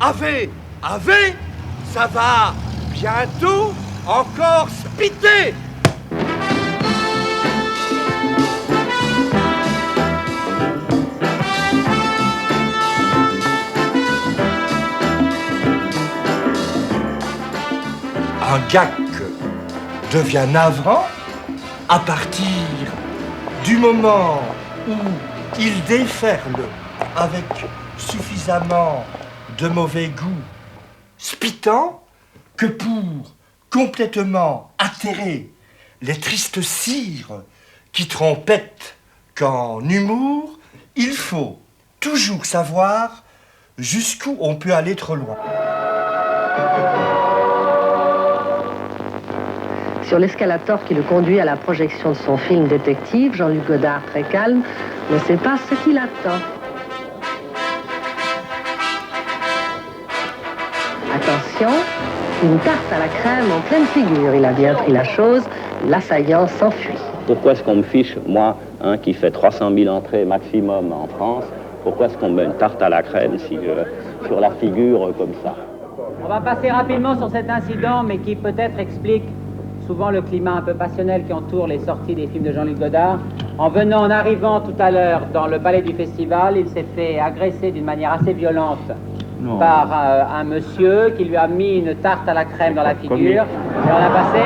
Ave, ça va bientôt encore spiter. Un gac devient navrant à partir du moment où il déferle avec suffisamment de mauvais goût, spitant, que pour complètement atterrer les tristes cires qui trompettent qu'en humour, il faut toujours savoir jusqu'où on peut aller trop loin. Sur l'escalator qui le conduit à la projection de son film détective, Jean-Luc Godard, très calme, ne sait pas ce qu'il attend. Attention, une tarte à la crème en pleine figure. Il a bien pris la chose, l'assaillant s'enfuit. Pourquoi est-ce qu'on me fiche, moi, qui fait 300 000 entrées maximum en France, pourquoi est-ce qu'on me met une tarte à la crème sur la figure comme ça? On va passer rapidement sur cet incident, mais qui peut-être explique souvent le climat un peu passionnel qui entoure les sorties des films de Jean-Luc Godard. En arrivant tout à l'heure dans le palais du festival, il s'est fait agresser d'une manière assez violente par un monsieur qui lui a mis une tarte à la crème dans la figure. Et on a passé...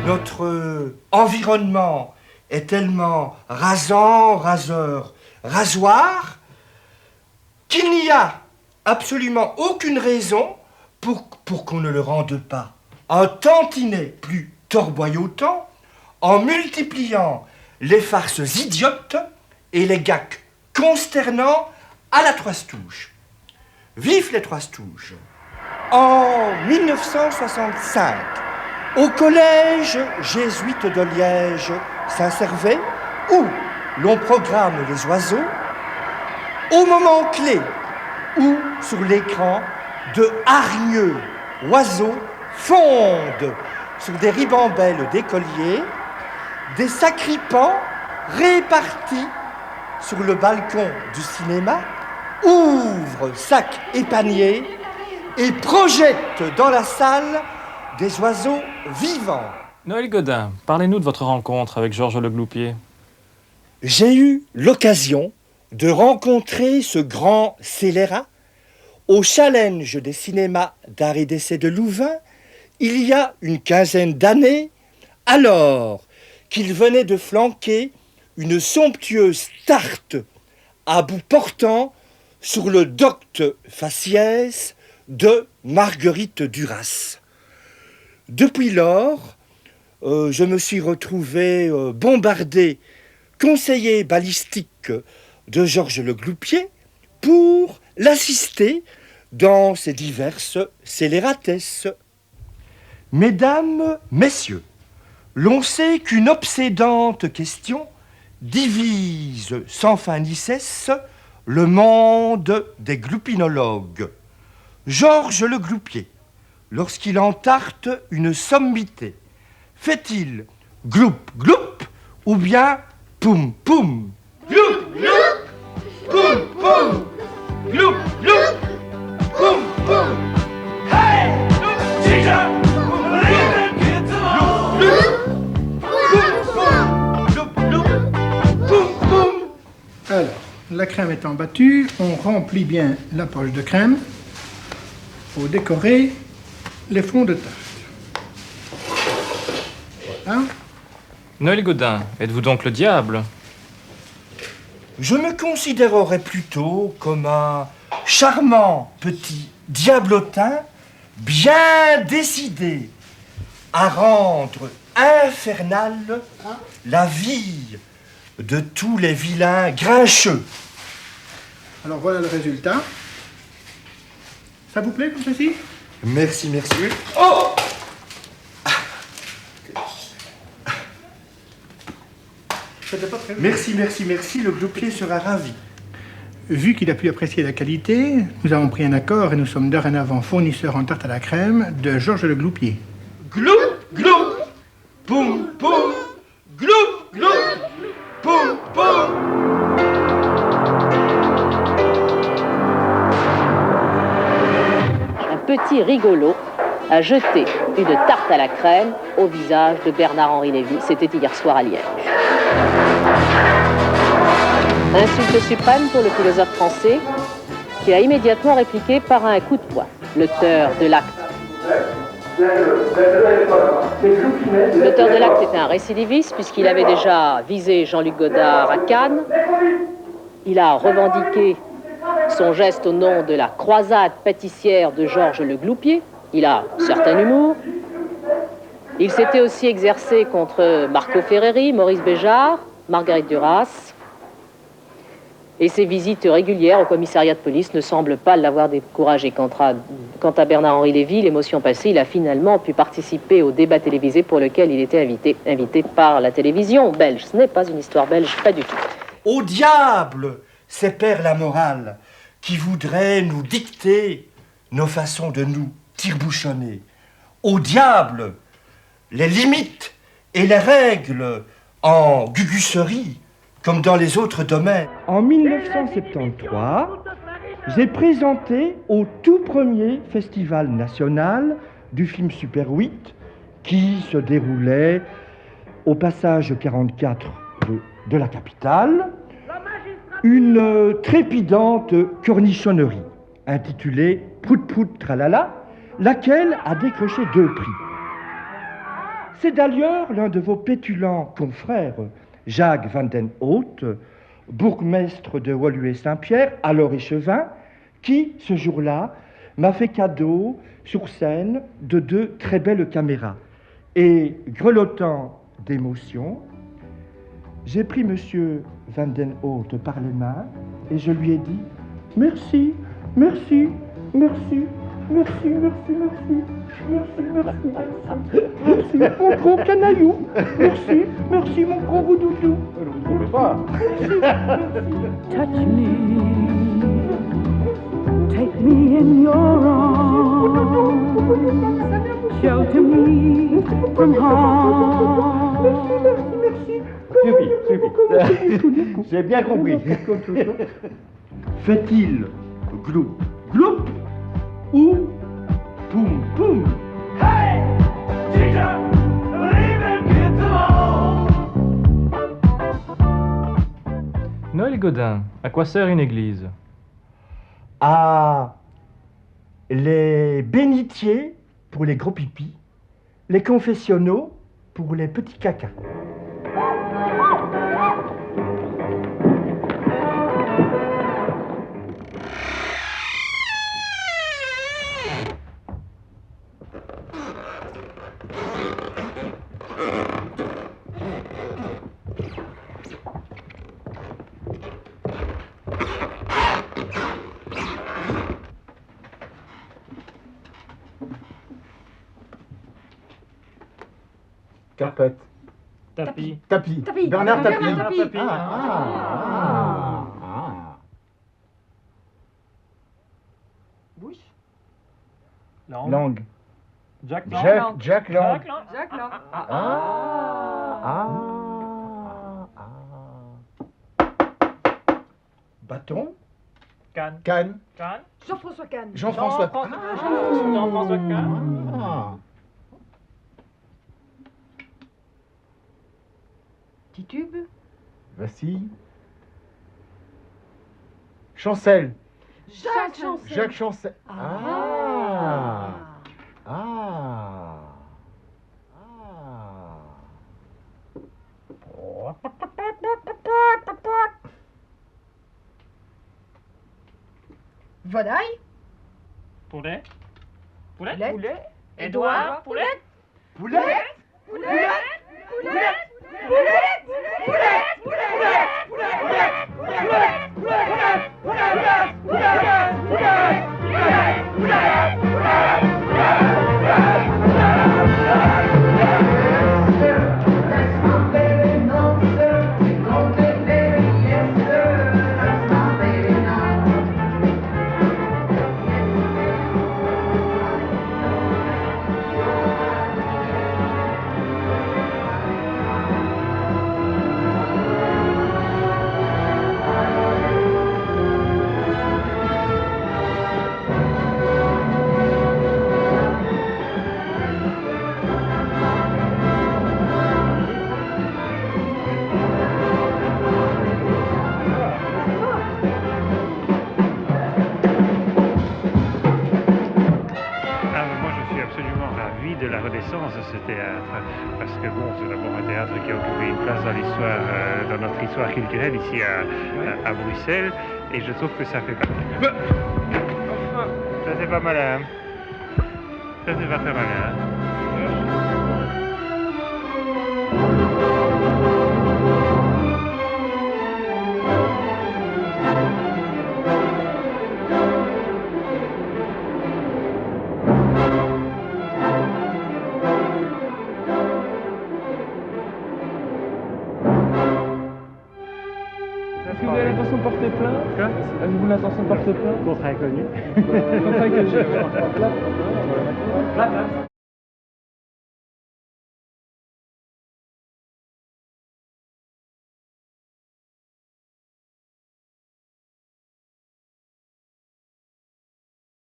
Notre environnement est tellement rasant, raseur, rasoir, qu'il n'y a absolument aucune raison pour qu'on ne le rende pas un tantinet plus torboyotant en multipliant les farces idiotes et les gags consternants à la Troistouche. Vive les Troistouches! En 1965, au collège jésuite de Liège, Saint-Servais, où l'on programme les oiseaux, au moment clé où, sur l'écran, de hargneux oiseaux fondent sur des ribambelles d'écoliers, des sacripants répartis sur le balcon du cinéma ouvrent sacs et paniers et projettent dans la salle des oiseaux vivants. Noël Godin, parlez-nous de votre rencontre avec Georges Le Gloupier. J'ai eu l'occasion de rencontrer ce grand scélérat au challenge des cinémas d'art et d'essai de Louvain il y a une quinzaine d'années, alors qu'il venait de flanquer une somptueuse tarte à bout portant sur le docte faciès de Marguerite Duras. Depuis lors, je me suis retrouvé bombardé, conseiller balistique de Georges Le Gloupier pour l'assister dans ses diverses scélératesses. Mesdames, messieurs, l'on sait qu'une obsédante question divise sans fin ni cesse le monde des gloupinologues. Georges Le Gloupier, lorsqu'il entarte une sommité, fait-il gloup gloup ou bien poum poum? Gloup gloup, poum poum, gloup gloup, poum poum. Hey, teacher, alors, la crème étant battue, on remplit bien la poche de crème pour décorer les fonds de tarte. Voilà. Noël Godin, êtes-vous donc le diable? Je me considérerais plutôt comme un charmant petit diablotin bien décidé à rendre infernale la vie de tous les vilains grincheux. Alors voilà le résultat. Ça vous plaît comme ceci? Merci, merci. Oh! C'était pas très bien. Merci, merci, merci. Le gloupier sera ravi. Vu qu'il a pu apprécier la qualité, nous avons pris un accord et nous sommes dorénavant fournisseurs en tarte à la crème de Georges Le Gloupier. Gloup, gloup, poum, poum, gloup, gloup, poum, poum. Un petit rigolo a jeté une tarte à la crème au visage de Bernard-Henri Lévy. C'était hier soir à Liège. Insulte suprême pour le philosophe français, qui a immédiatement répliqué par un coup de poing. L'auteur de l'acte. L'auteur de l'acte était un récidiviste, puisqu'il avait déjà visé Jean-Luc Godard à Cannes. Il a revendiqué son geste au nom de la croisade pâtissière de Georges Le Gloupier. Il a un certain humour. Il s'était aussi exercé contre Marco Ferreri, Maurice Béjart, Marguerite Duras. Et ses visites régulières au commissariat de police ne semblent pas l'avoir découragé. Quant à Bernard-Henri Lévy, l'émotion passée, il a finalement pu participer au débat télévisé pour lequel il était invité par la télévision belge. Ce n'est pas une histoire belge, pas du tout. Au diable, ces pères la morale qui voudraient nous dicter nos façons de nous tire-bouchonner. Au diable, les limites et les règles en gugusserie, comme dans les autres domaines. En 1973, j'ai présenté au tout premier festival national du film Super 8 qui se déroulait au passage 44 de la capitale, une trépidante cornichonnerie intitulée Prout Prout Tralala, laquelle a décroché 2 prix. C'est d'ailleurs l'un de vos pétulants confrères, Jacques Van den Haute, bourgmestre de Woluwe-Saint-Pierre, alors échevin, qui, ce jour-là, m'a fait cadeau sur scène de 2 très belles caméras. Et, grelottant d'émotion, j'ai pris monsieur Van den Haute par les mains et je lui ai dit « Merci, merci, merci, merci, merci, merci, merci, merci, merci, merci, mon gros canaillou, merci, merci, mon gros roudoudou. » Vous ne trouvez pas? Touch me, take me in your arms, shelter me from harm. Suffit. J'ai bien compris. Fait-il gloup, gloup ou poum, poum? Hey, teacher, leave them kids alone. Noël Godin, à quoi sert une église? À les bénitiers pour les gros pipis, les confessionnaux pour les petits cacas. Carpette. Tapis. Tapis. Tapis. Bernard Tapie. Bernard Tapie. Bouche. Langue. Jack Jack Lang. Jacques Lang. Bâton, Cannes. Cannes. Cannes. Jean-François Kahn. Jean-François. Jean-François Kahn. Titube. Vacille. Chancel. Jacques Chancel. Jacques Chancel. Volaille. Poulet. Poulet. Édouard. Poulet. Poulet. intéressant ce théâtre, parce que bon, c'est d'abord un théâtre qui a occupé une place dans l'histoire, dans notre histoire culturelle ici à Bruxelles, et je trouve que ça fait pas. Ça c'est pas malin. Ça c'est pas très malin. Est-ce que vous avez l'intention de porter plainte? Quoi? Avez-vous l'intention de porter plainte? Contre inconnu. Contre inconnu.